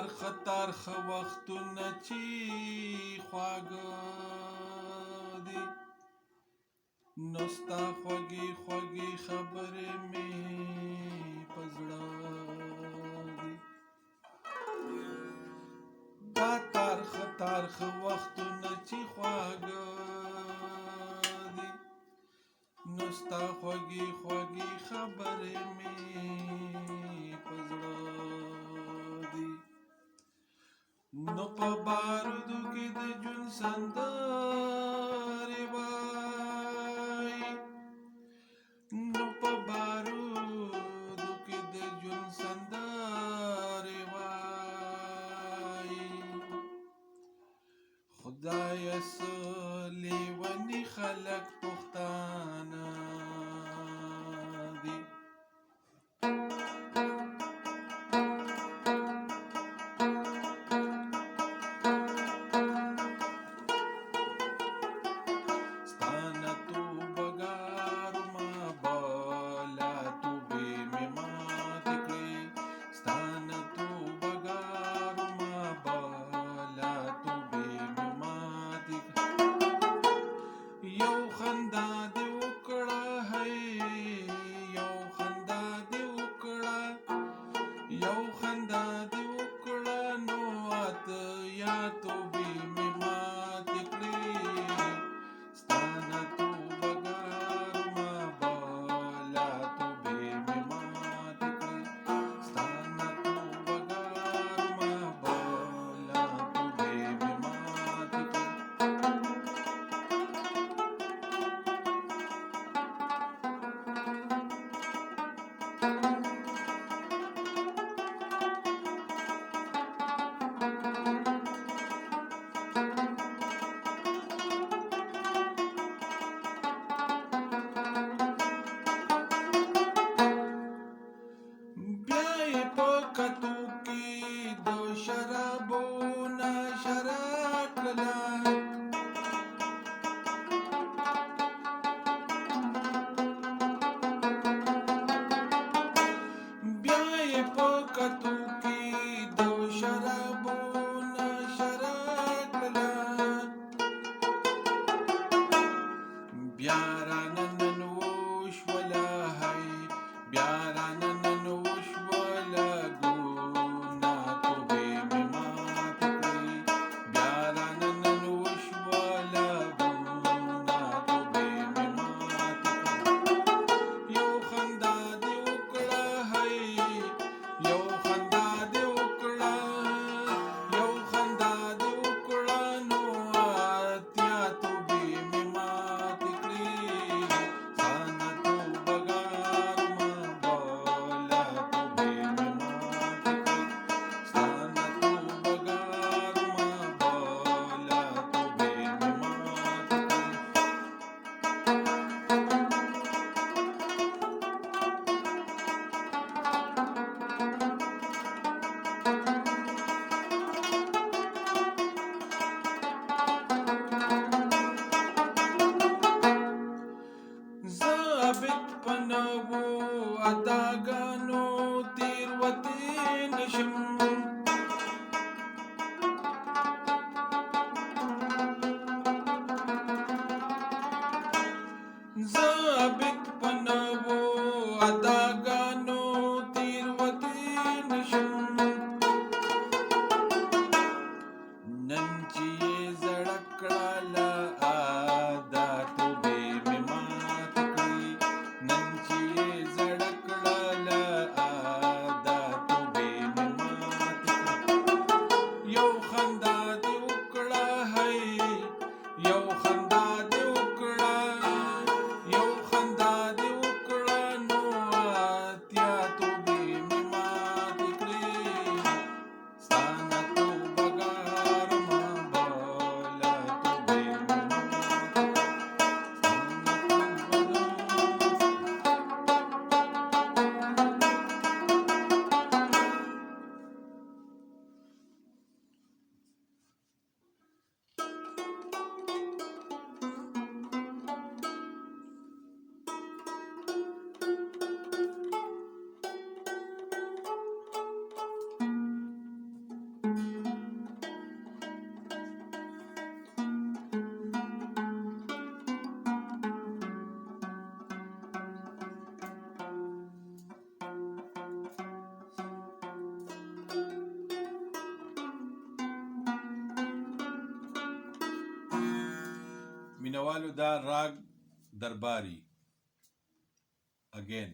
ترخ وختونه چې خواږه دي نو ستا خوږې خوږې خبرې مې په زړه دي دا ترخ وختونه چې خواږه دي نو ستا خوږې خوږې خبرې مې په زړه دي نو په بارودو کې د ژوند سندرې وایي نو په بارودو کې د ژوند سندرې وایي خدایه څه لیوني خلک پښتانه دي یو خندا دې وکړه هی یو خندا دې وکړه یو خندا دې وکړه نو اته یا توبې مې ماتې کړې ستا نه توبه ګارما بالا توبې مې ماتې کړې ستا نه توبه ګارما بالا توبې مې ماتې کړې بیا یې په کتو کې د شرابو نشره کړله بیا یې په کتو کې د شرابو نشره کړله بیا رانه ننوشوله هی بیا رانه ننوشوله ګونه توبې مې ماتې کړې بیا رانه ننوشوله ګونه توبې مې ماتې کړې یو خندا دې وکړه هی یو خندا دې وکړه یو خندا دې وکړه نو اتیا توبې مې ماتې کړې ستا نه توبه ګارما بالا توبې مې ماتې کړې ستا نه توبه ګارما بالا توبې مې ماتې ضابط په نوو اداګانو تېروتې نشم ضابط په نوو اداګانو تېروتې نشم نن چې یې زړه کړله ادا توبې مې ماتې کړې نن چې یې زړه کړله ادا توبې مې ماتې کړې یو خندا دې وکړه هی یو خندا دې وکړه یو خندا دې وکړه نو اتیا توبې مې ماتې کړې ستا نه توبه ګارما بالا توبې مینوالو دا راگ درباري again.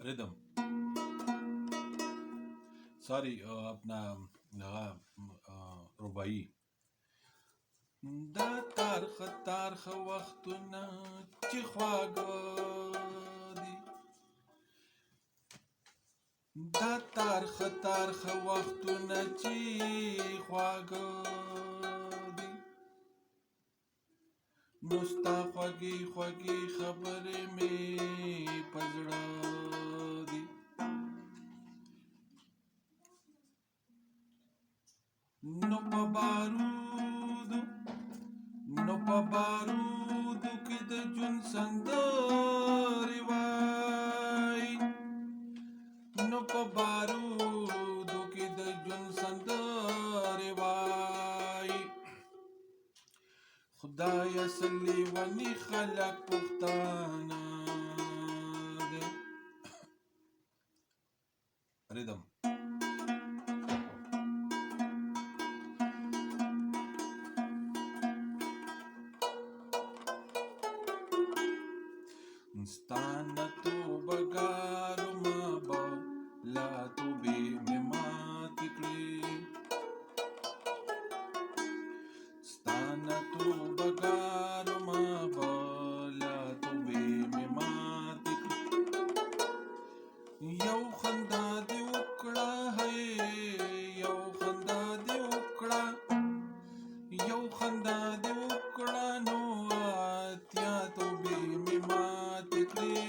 Rhythm. Sorry, अपना رباعي. دا تارخ وختونه چې خواږه دي، دا تارخ وختونه چې خواږه دي، نو ستا خوږې خبرې مې په زړه دي. نو په بارودو کې د ژوند سندرې وای، نو په بارودو کې د ژوند سندرې وای. خدایه څه لیوني خلک پښتانه دي. Rhythm. ستانه توبګارو ما به لا توبې مې ماتې کړې، ستانه توبګارو ما به لا توبې مې ماتې کړې. یو خندا دې وکړه هی، یو خندا دې وکړه، یو خندا دې وکړه، نو اتیا توبې مې ماتې کړې.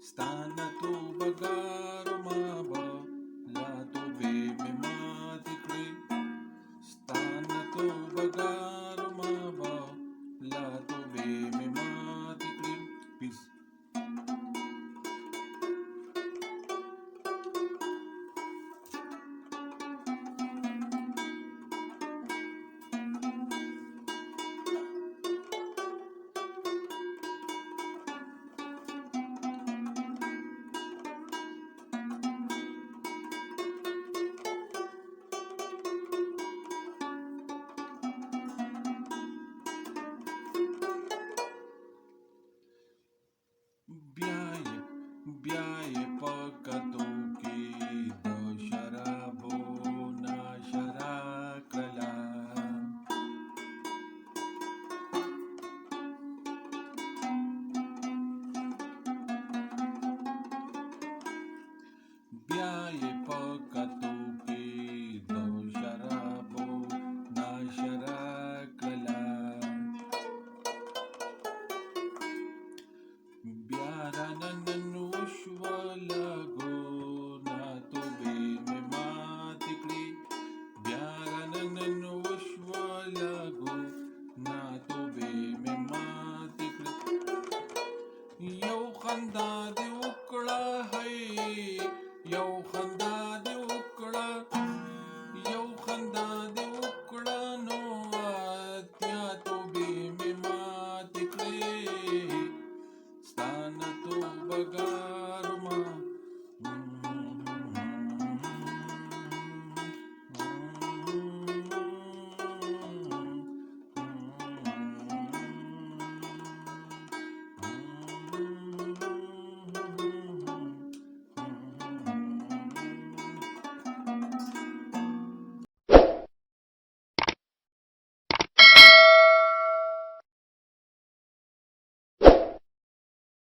ستانه توبګارو ما به لا توبې مې ماتې کړې، ستانه توبګارو ما به لا توبې مې ماتې کړې. Peace. بیا یې په کتو کې د شرابو ناشره کړله، بیا یې په کتو کې د شرابو ناشره کړله. بیا راننن وشوه لږو نا توبې مې ماتې کړې، بیا راننن وشوه لږو نا توبې مې ماتې کړې. یو خندا